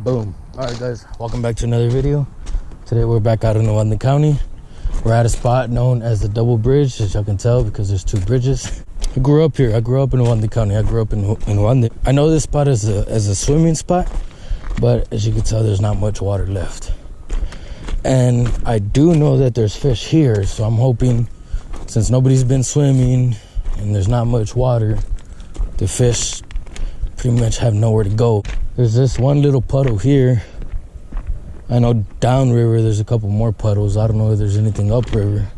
Boom. All right, guys, welcome back to another video. Today we're back out in Lunker County. We're at a spot known as the Double Bridge, as y'all can tell because there's two bridges. I grew up here. I grew up in Lunker County. I grew up in Lunker. I know this spot as a swimming spot, but as you can tell, there's not much water left. And I do know that there's fish here, so I'm hoping, since nobody's been swimming and there's not much water, the fish pretty much have nowhere to go. There's this one little puddle here. I know downriver there's a couple more puddles. I don't know if there's anything upriver.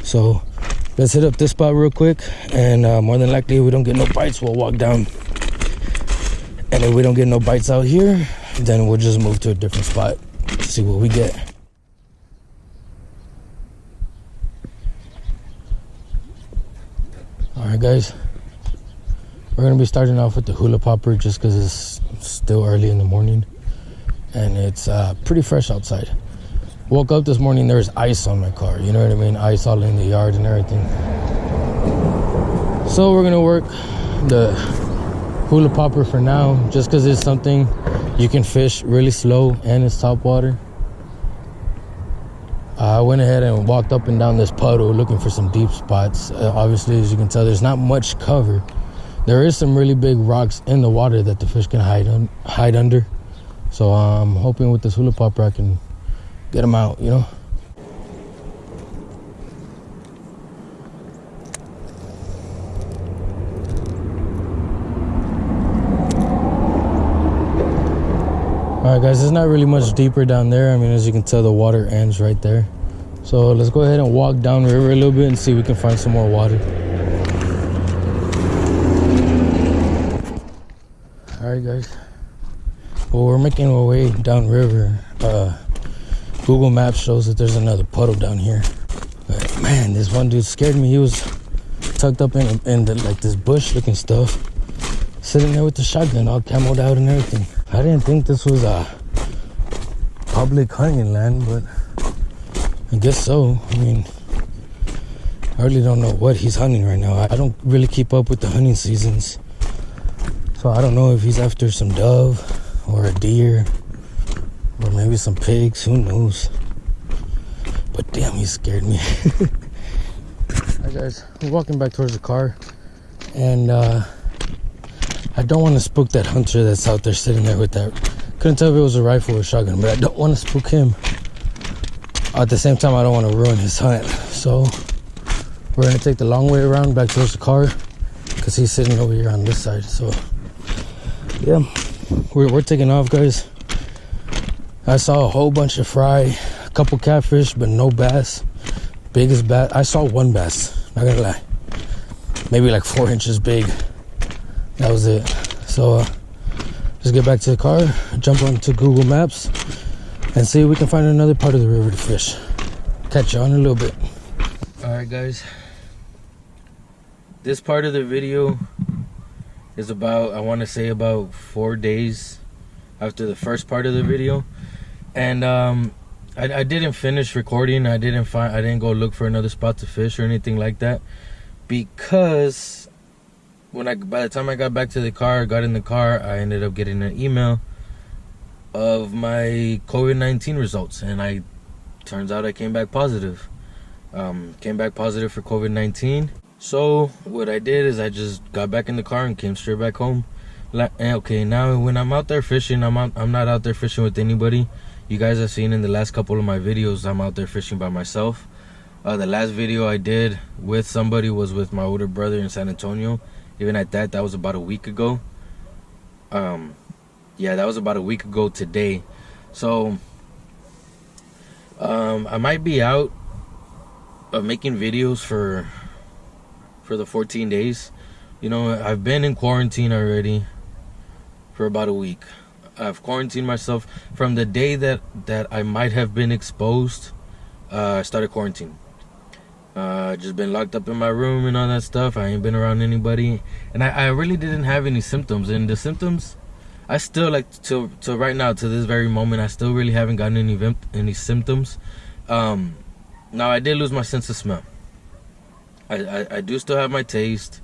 So let's hit up this spot real quick, and more than likely if we don't get no bites, we'll walk down. And if we don't get no bites out here, then we'll just move to a different spot to see what we get. All right, guys, we're gonna be starting off with the hula popper just because it's still early in the morning and it's pretty fresh outside. Woke up this morning, there was ice on my car, you know what I mean? Ice all in the yard and everything. So we're gonna work the hula popper for now, just because it's something you can fish really slow and it's top water. I went ahead and walked up and down this puddle looking for some deep spots. Obviously, as you can tell, there's not much cover. There is some really big rocks in the water that the fish can hide under. So I'm hoping with this hula popper I can get them out, you know? All right, guys, it's not really much deeper down there. I mean, as you can tell, the water ends right there. So let's go ahead and walk down river a little bit and see if we can find some more water. All right, guys. Well, we're making our way down river. Google Maps shows that there's another puddle down here. But man, this one dude scared me. He was tucked up in like this bush looking stuff, sitting there with the shotgun all camoed out and everything. I didn't think this was a public hunting land, but I guess so. I mean, I really don't know what he's hunting right now. I don't really keep up with the hunting seasons, so I don't know if he's after some dove or a deer or maybe some pigs, who knows. But damn, he scared me. Alright, guys, we're walking back towards the car, and I don't want to spook that hunter that's out there sitting there with that. Couldn't tell if it was a rifle or a shotgun, but I don't want to spook him. At the same time, I don't want to ruin his hunt. So we're going to take the long way around back towards the car because he's sitting over here on this side. So yeah, we're taking off, guys. I saw a whole bunch of fry, a couple catfish, but no bass. Biggest bass, I saw one bass, not gonna lie. Maybe like 4 inches big. That was it. So let's get back to the car, jump onto Google Maps, and see if we can find another part of the river to fish. Catch you on in a little bit. All right, guys. This part of the video is about, I want to say about 4 days after the first part of the video. And I didn't finish recording. I didn't go look for another spot to fish or anything like that, because by the time I got back to the car, got in the car, I ended up getting an email of my COVID-19 results, and turns out I came back positive. Came back positive for COVID-19. So what I did is I just got back in the car and came straight back home. Okay, now when I'm out there fishing, I'm not out there fishing with anybody. You guys have seen in the last couple of my videos, I'm out there fishing by myself. The last video I did with somebody was with my older brother in San Antonio. Even at that was about a week ago. Yeah, that was about a week ago today. So I might be out making videos for the 14 days. You know, I've been in quarantine already for about a week. I've quarantined myself from the day that I might have been exposed. I started quarantine. Just been locked up in my room and all that stuff. I ain't been around anybody, and I really didn't have any symptoms. And the symptoms, I still, like, to right now, to this very moment, I still really haven't gotten any symptoms. Now I did lose my sense of smell. I do still have my taste.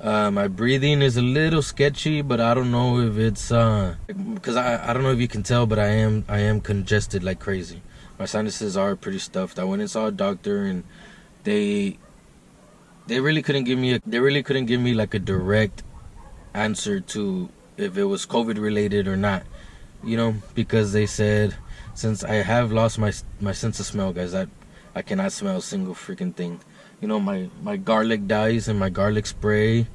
My breathing is a little sketchy, but I don't know if it's because I don't know if you can tell, but I am congested like crazy. My sinuses are pretty stuffed. I went and saw a doctor, and they really couldn't give me like a direct answer to if it was COVID related or not, you know, because they said since I have lost my sense of smell, guys, I cannot smell a single freaking thing. You know, my garlic dyes and my garlic spray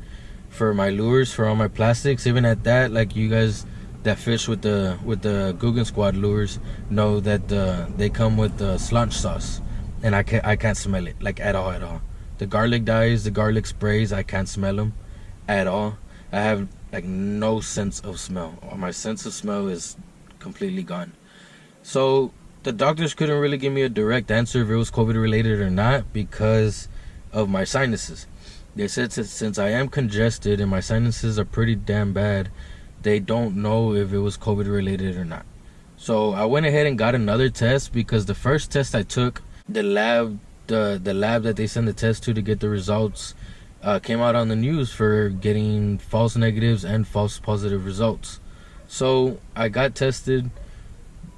for my lures, for all my plastics, even at that, like you guys that fish with the Googan squad lures know that they come with the slanch sauce, and I can't smell it like at all. The garlic dyes, the garlic sprays, I can't smell them at all. I have like no sense of smell. My sense of smell is completely gone. So the doctors couldn't really give me a direct answer if it was COVID related or not because of my sinuses. They said since I am congested and my sinuses are pretty damn bad, they don't know if it was COVID related or not. So I went ahead and got another test because the first test I took, the lab that they send the test to get the results came out on the news for getting false negatives and false positive results. So I got tested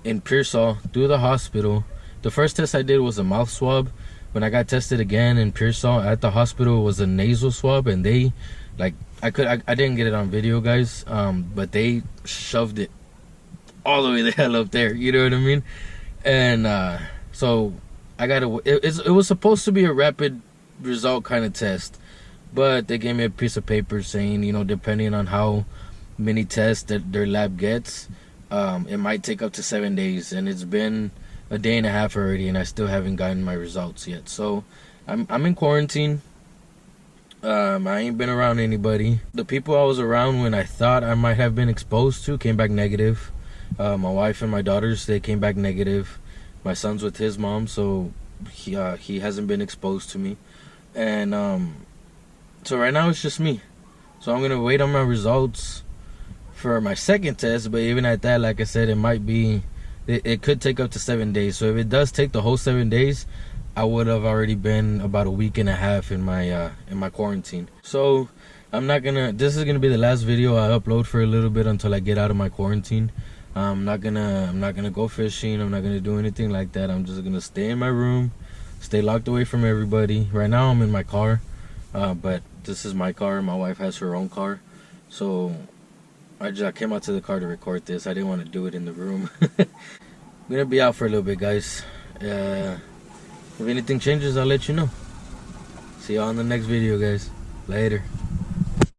in Pearsall through the hospital. The first test I did was a mouth swab. When I got tested again in Pearsall at the hospital, it was a nasal swab, and they like I didn't get it on video, guys, but they shoved it all the way the hell up there, you know what I mean? And so I got it was supposed to be a rapid result kind of test, but they gave me a piece of paper saying, you know, depending on how many tests that their lab gets, it might take up to 7 days, and it's been a day and a half already, and I still haven't gotten my results yet. So I'm in quarantine. I ain't been around anybody. The people I was around when I thought I might have been exposed to came back negative. My wife and my daughters, they came back negative. My son's with his mom, so he hasn't been exposed to me. And so right now it's just me. So I'm gonna wait on my results for my second test, but even at that, like I said, it could take up to 7 days. So if it does take the whole 7 days, I would have already been about a week and a half in my quarantine. So this is gonna be the last video I upload for a little bit until I get out of my quarantine. I'm not gonna go fishing. I'm not gonna do anything like that. I'm just gonna stay in my room, stay locked away from everybody. Right now I'm in my car, but this is my car. My wife has her own car, so I came out to the car to record this. I didn't want to do it in the room. I'm gonna be out for a little bit, guys. If anything changes, I'll let you know. See y'all in the next video, guys. Later.